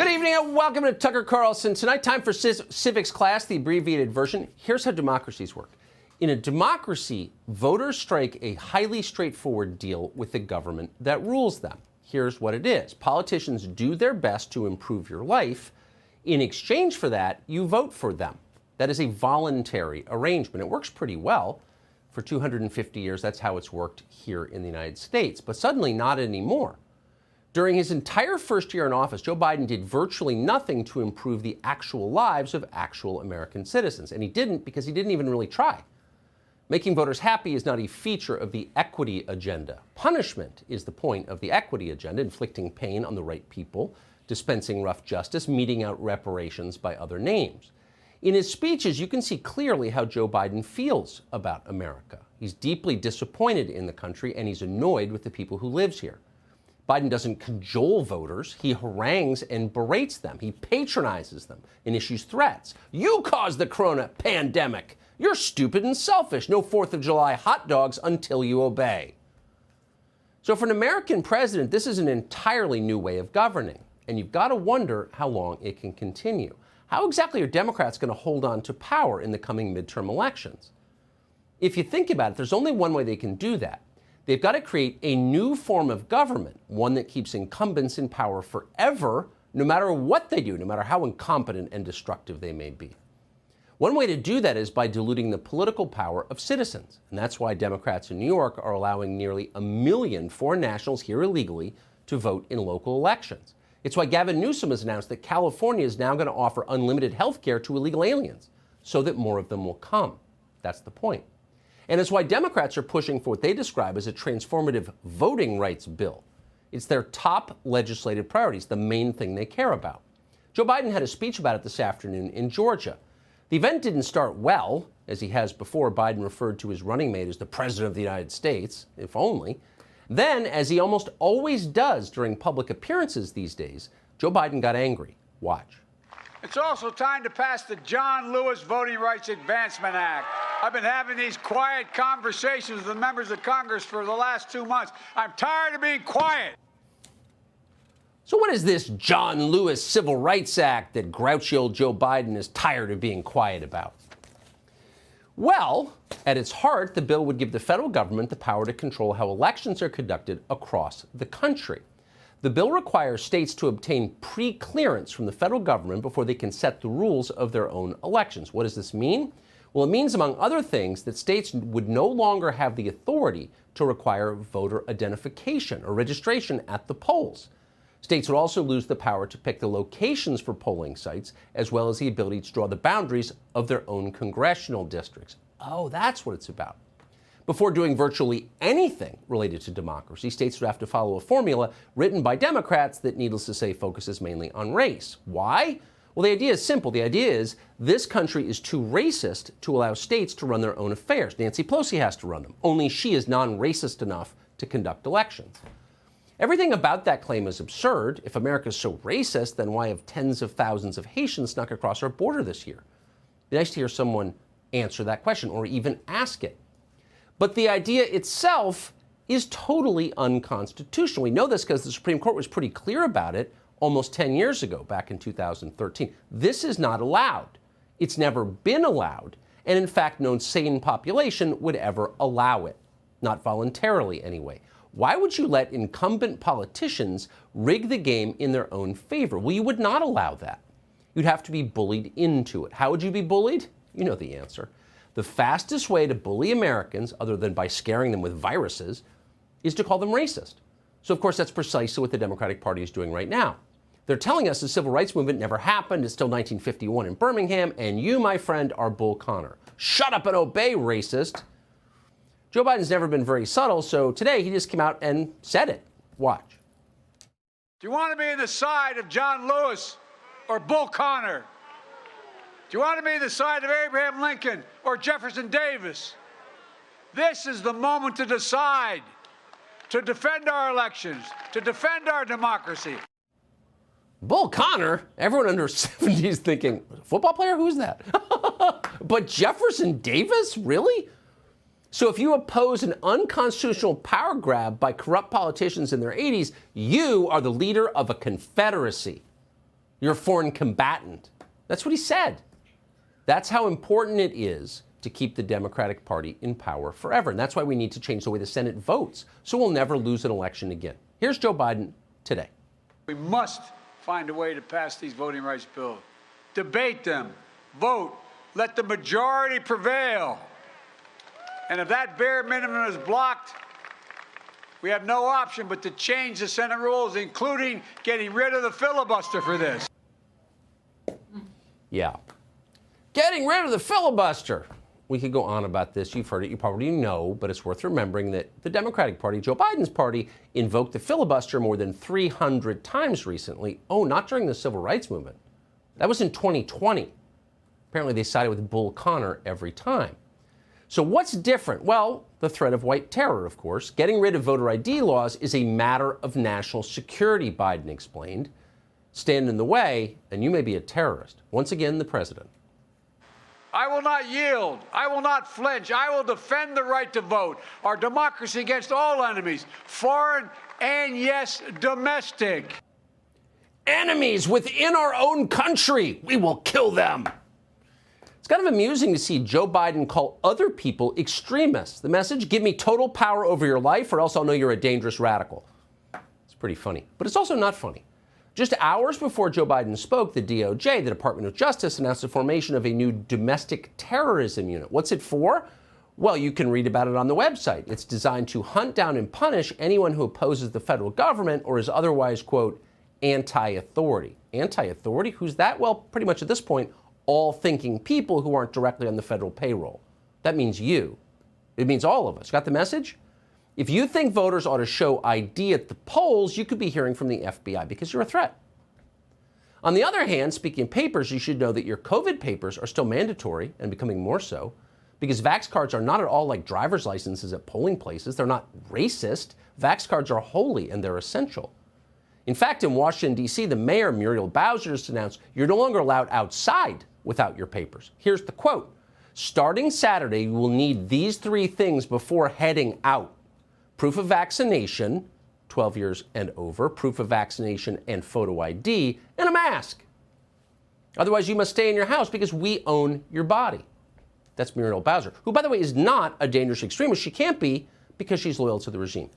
Good evening and welcome to Tucker Carlson. Tonight, time for civics class, the abbreviated version. Here's how democracies work. In a democracy, voters strike a highly straightforward deal with the government that rules them. Here's what it is. Politicians do their best to improve your life. In exchange for that, you vote for them. That is a voluntary arrangement. It works pretty well. For 250 years, that's how it's worked here in the United States. But suddenly, not anymore. During his entire first year in office, Joe Biden did virtually nothing to improve the actual lives of actual American citizens. And he didn't because he didn't even really try. Making voters happy is not a feature of the equity agenda. Punishment is the point of the equity agenda, inflicting pain on the right people, dispensing rough justice, meting out reparations by other names. In his speeches, you can see clearly how Joe Biden feels about America. He's deeply disappointed in the country, and he's annoyed with the people who live here. Biden doesn't cajole voters. He harangues and berates them. He patronizes them and issues threats. You caused the corona pandemic. You're stupid and selfish. No 4th of July hot dogs until you obey. So for an American president, this is an entirely new way of governing. And you've got to wonder how long it can continue. How exactly are Democrats going to hold on to power in the coming midterm elections? If you think about it, there's only one way they can do that. They've got to create a new form of government, one that keeps incumbents in power forever, no matter what they do, no matter how incompetent and destructive they may be. One way to do that is by diluting the political power of citizens. And that's why Democrats in New York are allowing nearly 1 million foreign nationals here illegally to vote in local elections. It's why Gavin Newsom has announced that California is now going to offer unlimited health care to illegal aliens so that more of them will come. That's the point. And it's why Democrats are pushing for what they describe as a transformative voting rights bill. It's their top legislative priorities, the main thing they care about. Joe Biden had a speech about it this afternoon in Georgia. The event didn't start well, as he has before. Biden referred to his running mate as the President of the United States, if only. Then, as he almost always does during public appearances these days, Joe Biden got angry. Watch. It's also time to pass the John Lewis Voting Rights Advancement Act. I've been having these quiet conversations with the members of Congress for the last 2 months. I'm tired of being quiet. So what is this John Lewis Civil Rights Act that grouchy old Joe Biden is tired of being quiet about? Well, at its heart, the bill would give the federal government the power to control how elections are conducted across the country. The bill requires states to obtain pre-clearance from the federal government before they can set the rules of their own elections. What does this mean? Well, it means, among other things, that states would no longer have the authority to require voter identification or registration at the polls. States would also lose the power to pick the locations for polling sites, as well as the ability to draw the boundaries of their own congressional districts. Oh, that's what it's about. Before doing virtually anything related to democracy, states would have to follow a formula written by Democrats that, needless to say, focuses mainly on race. Why? Well, the idea is simple. The idea is this country is too racist to allow states to run their own affairs. Nancy Pelosi has to run them. Only she is non-racist enough to conduct elections. Everything about that claim is absurd. If America is so racist, then why have tens of thousands of Haitians snuck across our border this year? It'd be nice to hear someone answer that question or even ask it. But the idea itself is totally unconstitutional. We know this because the Supreme Court was pretty clear about it almost 10 years ago, back in 2013. This is not allowed. It's never been allowed. And in fact, no sane population would ever allow it. Not voluntarily, anyway. Why would you let incumbent politicians rig the game in their own favor? Well, you would not allow that. You'd have to be bullied into it. How would you be bullied? You know the answer. The fastest way to bully Americans, other than by scaring them with viruses, is to call them racist. So, of course, that's precisely what the Democratic Party is doing right now. They're telling us the civil rights movement never happened. It's still 1951 in Birmingham, and you, my friend, are Bull Connor. Shut up and obey, racist. Joe Biden's never been very subtle, so today he just came out and said it. Watch. Do you want to be on the side of John Lewis or Bull Connor? Do you want to be on the side of Abraham Lincoln or Jefferson Davis? This is the moment to decide, to defend our elections, to defend our democracy. Bull Connor? Everyone under 70 is thinking, football player? Who's that? But Jefferson Davis? Really? So if you oppose an unconstitutional power grab by corrupt politicians in their 80s, you are the leader of a confederacy. You're a foreign combatant. That's what he said. That's how important it is to keep the Democratic Party in power forever. And that's why we need to change the way the Senate votes, so we'll never lose an election again. Here's Joe Biden today. We must find a way to pass these voting rights bills. Debate them, vote, let the majority prevail. And if that bare minimum is blocked, we have no option but to change the Senate rules, including getting rid of the filibuster for this. Yeah. Getting rid of the filibuster. We could go on about this. You've heard it. You probably know, but it's worth remembering that the Democratic Party, Joe Biden's party, invoked the filibuster more than 300 times recently. Oh, not during the Civil Rights Movement. That was in 2020. Apparently they sided with Bull Connor every time. So what's different? Well, the threat of white terror, of course. Getting rid of voter ID laws is a matter of national security, Biden explained. Stand in the way, and you may be a terrorist. Once again, the president. I will not yield. I will not flinch. I will defend the right to vote, our democracy against all enemies, foreign and, yes, domestic. Enemies within our own country. We will kill them. It's kind of amusing to see Joe Biden call other people extremists. The message, give me total power over your life or else I'll know you're a dangerous radical. It's pretty funny, but it's also not funny. Just hours before Joe Biden spoke, the DOJ, the Department of Justice, announced the formation of a new domestic terrorism unit. What's it for? Well, you can read about it on the website. It's designed to hunt down and punish anyone who opposes the federal government or is otherwise, quote, anti-authority. Anti-authority? Who's that? Well, pretty much at this point, all thinking people who aren't directly on the federal payroll. That means you. It means all of us. Got the message? If you think voters ought to show ID at the polls, you could be hearing from the FBI because you're a threat. On the other hand, speaking of papers, you should know that your COVID papers are still mandatory and becoming more so because Vax cards are not at all like driver's licenses at polling places. They're not racist. Vax cards are holy and they're essential. In fact, in Washington, D.C., the mayor, Muriel Bowser, just announced you're no longer allowed outside without your papers. Here's the quote. Starting Saturday, you will need these three things before heading out. Proof of vaccination, 12 years and over, proof of vaccination and photo ID, and a mask. Otherwise, you must stay in your house because we own your body. That's Muriel Bowser, who, by the way, is not a dangerous extremist. She can't be because she's loyal to the regime.